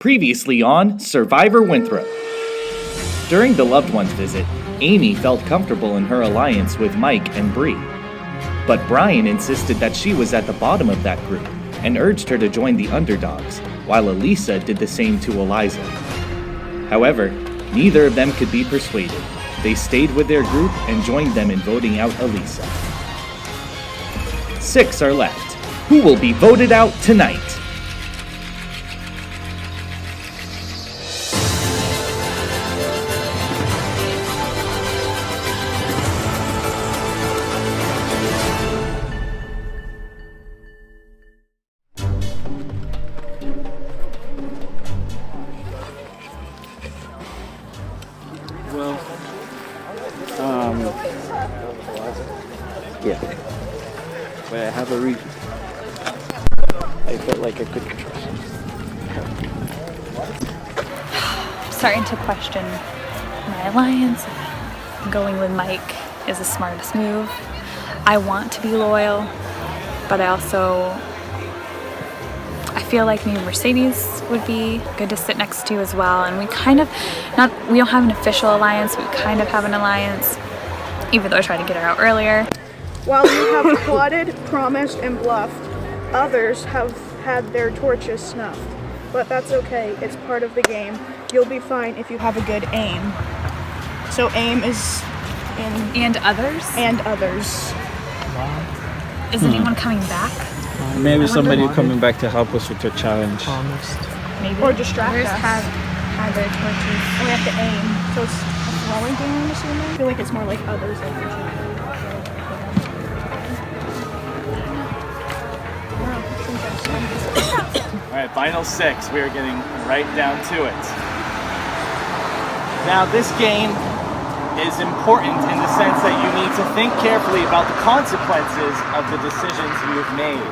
Previously on Survivor Winthrop. During the loved one's visit, Amy felt comfortable in her alliance with Mike and Bree. But Brian insisted that she was at the bottom of that group and urged her to join the underdogs, while Elisa did the same to Eliza. However, neither of them could be persuaded. They stayed with their group and joined them in voting out Elisa. 6 are left. Who will be voted out tonight? Yeah. But I have a reason. I felt like I couldn't trust him. I'm starting to question my alliance. Going with Mike is the smartest move. I want to be loyal, but I feel like maybe Mercedes would be good to sit next to as well. And we don't have an official alliance, we kind of have an alliance, even though I tried to get her out earlier. While you have plotted, promised, and bluffed, others have had their torches snuffed. But that's okay, it's part of the game. You'll be fine if you have a good aim. So aim is in... And others? And others. Is anyone coming back? Maybe somebody coming back to help us with the challenge. Maybe. Or distract Others us. have their torches. And we have to aim. So it's a throwing game, I'm assuming? I feel like it's more like others. Alright, final 6. We are getting right down to it. Now, this game is important in the sense that you need to think carefully about the consequences of the decisions you've made.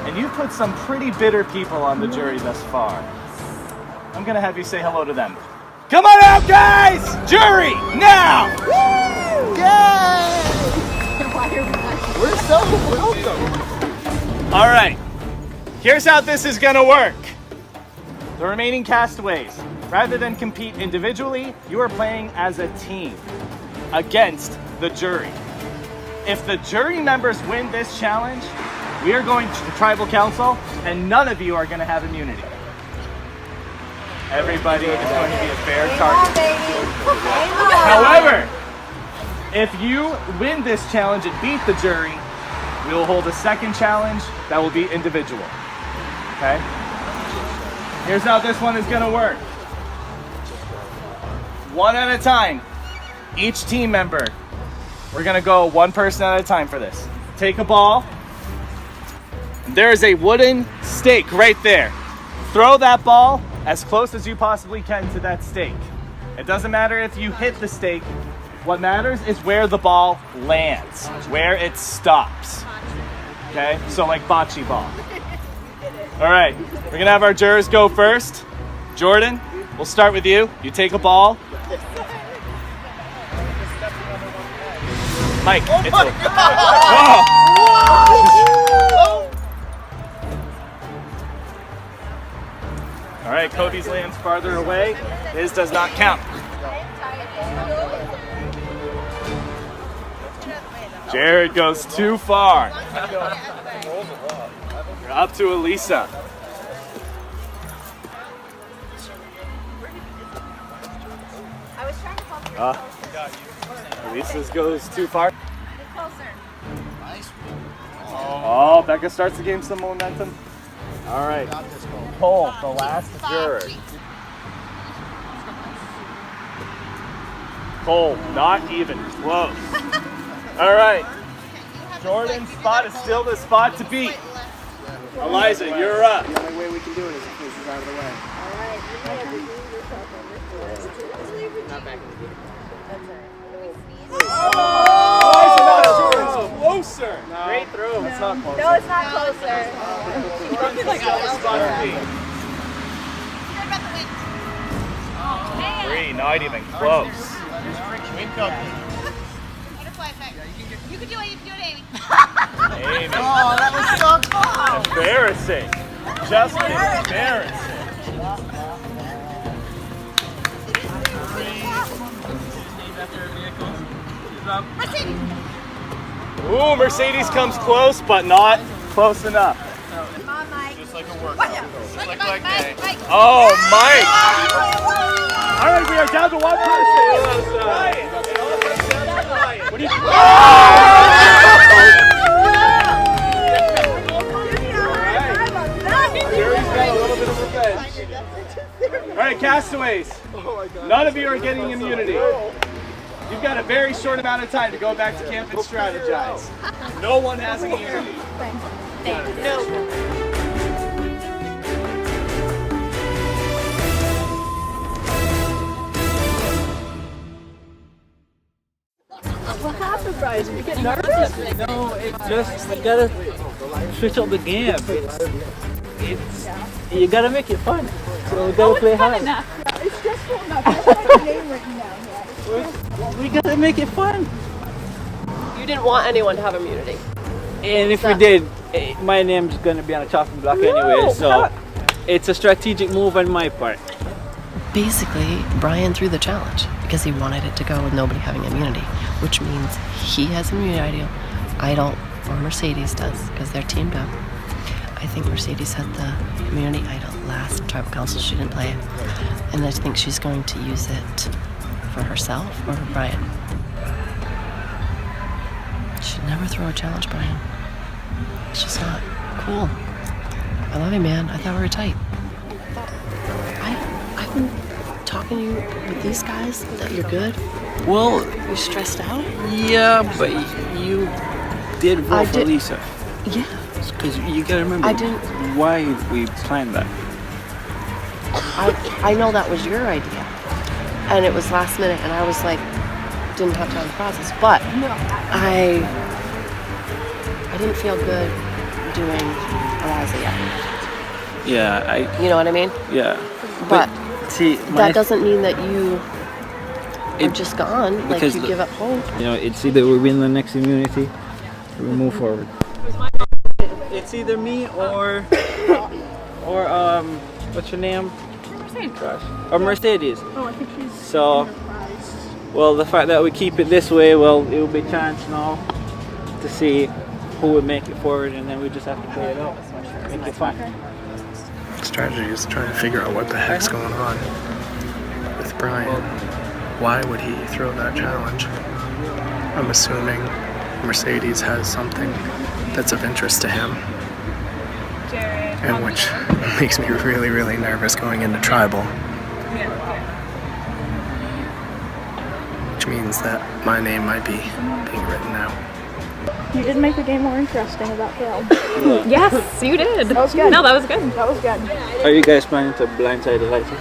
And you've put some pretty bitter people on the jury thus far. I'm going to have you say hello to them. Come on out, guys! Jury, now! Woo! Yay! We're so welcome. All right. Here's how this is gonna work. The remaining castaways, rather than compete individually, you are playing as a team against the jury. If the jury members win this challenge, we are going to the tribal council and none of you are gonna have immunity. Everybody is going to be a fair target. However, if you win this challenge and beat the jury, we will hold a second challenge that will be individual. Okay? Here's how this one is gonna work. One at a time. Each team member, we're gonna go one person at a time for this. Take a ball. There is a wooden stake right there. Throw that ball as close as you possibly can to that stake. It doesn't matter if you hit the stake. What matters is where the ball lands, where it stops. Okay, so like bocce ball. All right, we're gonna have our jurors go first. Jordan, we'll start with you. You take a ball. Mike, it's All right, Cody's lands farther away. His does not count. Jared goes too far. You're up to Elisa. Elisa's goes too far. Oh, Becca starts to gain some momentum. All right, Cole, the last juror. Cole, not even close. All right, Jordan's spot is still the spot to beat. Eliza, you're up. The only way we can do it is if he's out of the way. Not back in the game. Jordan's closer. No. Great throw. It's not closer. No, it's not closer. Three, not even close. You can do it, Amy. Amy. Oh, that was so close. Embarrassing. Just embarrassing. Ooh, Mercedes comes close, but not close enough. Come on, Mike. Just like a workout. Mike, Mike. Oh, Mike! All right, we are down to one person. Ryan. What do you All right, castaways. None of you are getting immunity. You've got a very short amount of time to go back to camp and strategize. No one has immunity. What happened, Bryce? You get nervous? No, it's just you gotta switch up the game. It's you gotta make it fun. So we gotta play hard. It's stressful enough. That's my name written down yet. We gotta make it fun. You didn't want anyone to have immunity. And if we did, my name's gonna be on the chopping block anyway. So it's a strategic move on my part. Basically, Brian threw the challenge because he wanted it to go with nobody having immunity, which means he has immunity idol, or Mercedes does, because they're teamed up. I think Mercedes had the immunity idol last tribal council. She didn't play it, and I think she's going to use it for herself or for Brian. Should never throw a challenge, Brian. It's just not cool. I love you, man. I thought we were tight. I've been talking to you with these guys that you're good. Well, You're stressed out. yeah, but you did vote for did. Lisa. Yeah. Because you gotta remember I didn't. why we planned that. I know that was your idea, and it was last minute, and I was like, didn't have time to process. But I didn't feel good doing Eliza yet. Yeah, You know what I mean? yeah. But See, that doesn't mean that you are It- just gone. Like because you the- give up hope. You know, it's either we win the next immunity or we move forward. It's either me or what's your name? Mercedes. Gosh. Or Mercedes. Oh, I think she's So, well, the fact that we keep it this way, well, it will be a chance now to see who would make it forward, and then we just have to play it out. Make it fun. Strategy is trying to figure out what the heck's going on with Brian. Why would he throw that challenge? I'm assuming Mercedes has something that's of interest to him, and which makes me really, really nervous going into tribal. Which means that my name might be being written out. You did make the game more interesting about Phil. Yes, you did. That was good. No, that was good. That was good. Are you guys planning to blindside Eliza?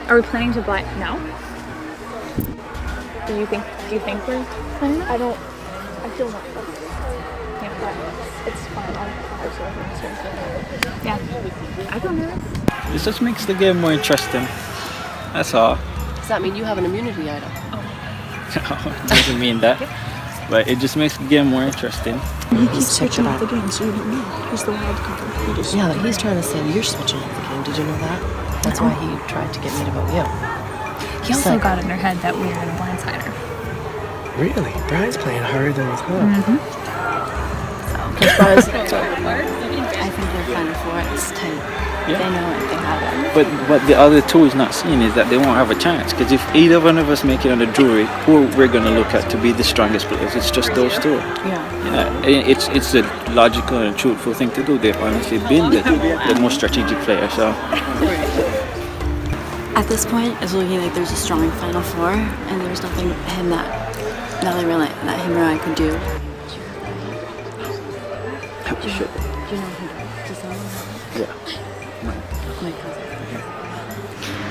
Are we planning to blind? No. Do you think we're planning? I feel not but it's fine. I'll have something. Yeah. I don't know. This just makes the game more interesting. That's all. Does that mean you have an immunity idol? No, it doesn't mean that. But it just makes the game more interesting. He's switching up the game, so you don't know. He's the wild card. Yeah, but he's trying to say you're switching up the game. Did you know that? That's why he tried to get me to vote you. He also got in her head that we were in a blindsider. Really? Brian's playing harder than we thought. I think they're Final Four. It's tight. Yeah. They know it. They have it. But what the other two is not seeing is that they won't have a chance. Because if either one of us make it on the jury, who we're going to look at to be the strongest players? It's just those two. Yeah. It's a logical and truthful thing to do. They've honestly been the most strategic player. So At this point, it's looking like there's a strong Final Four, and there's nothing that him or I could do. we should. Do you know who Giselle is? Yeah. My cousin.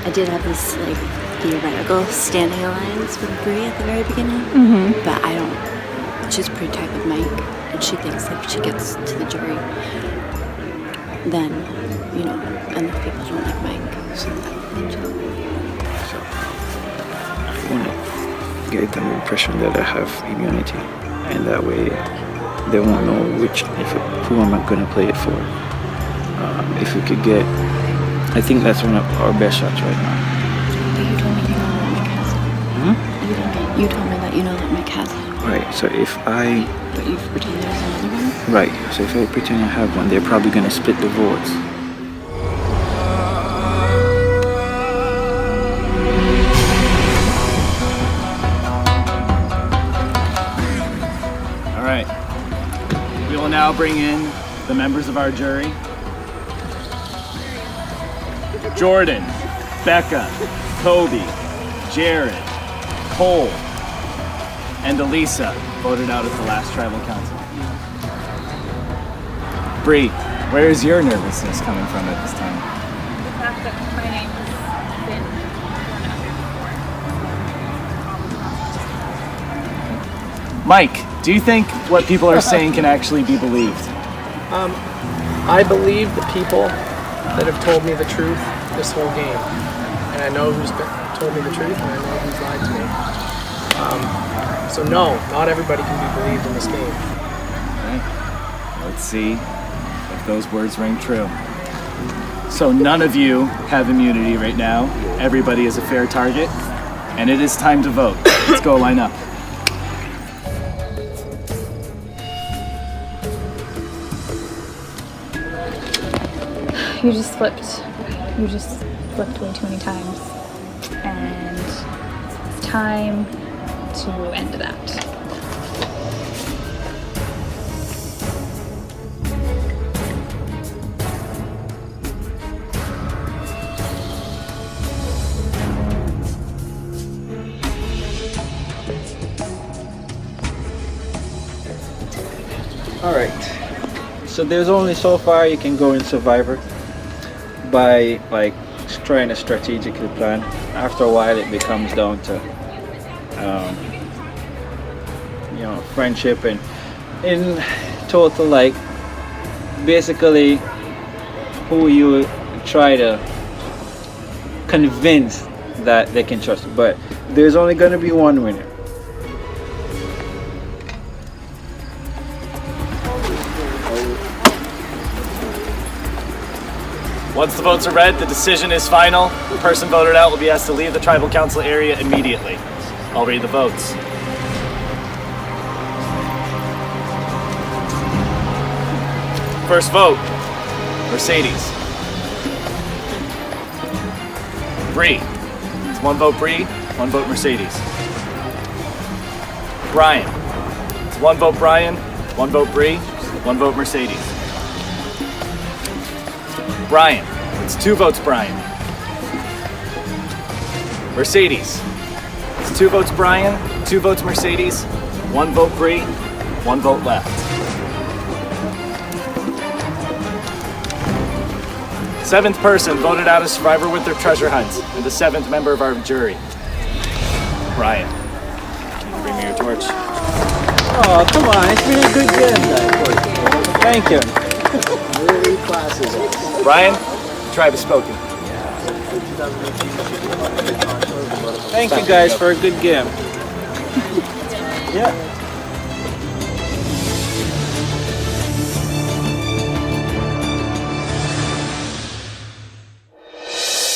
I did have this like theoretical standing alliance with Bree at the very beginning, but I don't. She's pretty tight with Mike, and she thinks if she gets to the jury, then enough people don't like Mike, so then she'll. I want to get the impression that I have immunity, and that way they won't know who am I going to play it for. If we could get, I think that's one of our best shots right now. But you told me you know that Mike has it. You told me that you know that Mike has it. Right, so if I... But you pretend there's another one? Right, so if I pretend I have one, they're probably going to split the votes. All right. We will now bring in the members of our jury. Jordan, Becca, Kobe, Jared, Cole, and Elisa voted out at the last tribal council. Bree, where is your nervousness coming from at this time? The fact that my name has been thrown out before. Mike, do you think what people are saying can actually be believed? I believe the people that have told me the truth this whole game. And I know who's told me the truth, and I know who's lied to me. So no, not everybody can be believed in this game. Okay. Let's see if those words ring true. So none of you have immunity right now. Everybody is a fair target, and it is time to vote. Let's go line up. You just flipped. You just flipped way too many times. And it's time to end that. Alright, so there's only so far you can go in Survivor by like trying to strategically plan. After a while it becomes down to you know, friendship, and in total, like basically who you try to convince that they can trust you. But there's only going to be one winner. Once the votes are read, the decision is final. The person voted out will be asked to leave the tribal council area immediately. I'll read the votes. First vote, Mercedes. Bree. It's one vote Bree, one vote Mercedes. Brian. It's one vote Brian, one vote Bree, one vote Mercedes. Brian. It's two votes Brian. Mercedes. It's two votes Brian, two votes Mercedes, one vote Bree, one vote left. Seventh person voted out of Survivor Winthrop treasure hunts, and the seventh member of our jury. Brian. Can you bring me your torch? Oh, come on, it's been a good game, guys. Thank you. Really classes. Brian, the tribe has spoken. Thank you guys for a good game. Yeah.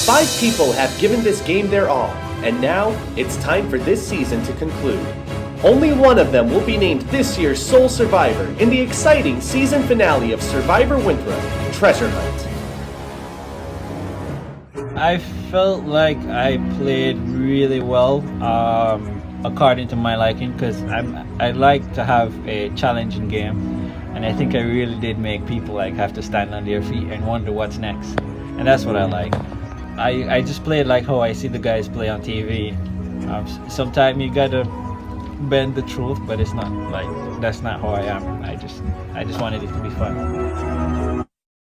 Five people have given this game their all, and now it's time for this season to conclude. Only one of them will be named this year's sole survivor in the exciting season finale of Survivor Winthrop, Treasure Hunt. I felt like I played really well, according to my liking, because I like to have a challenging game, and I think I really did make people like have to stand on their feet and wonder what's next, and that's what I like. I just played like how I see the guys play on TV. Sometimes you gotta bend the truth, but it's not like that's not how I am. I just wanted it to be fun.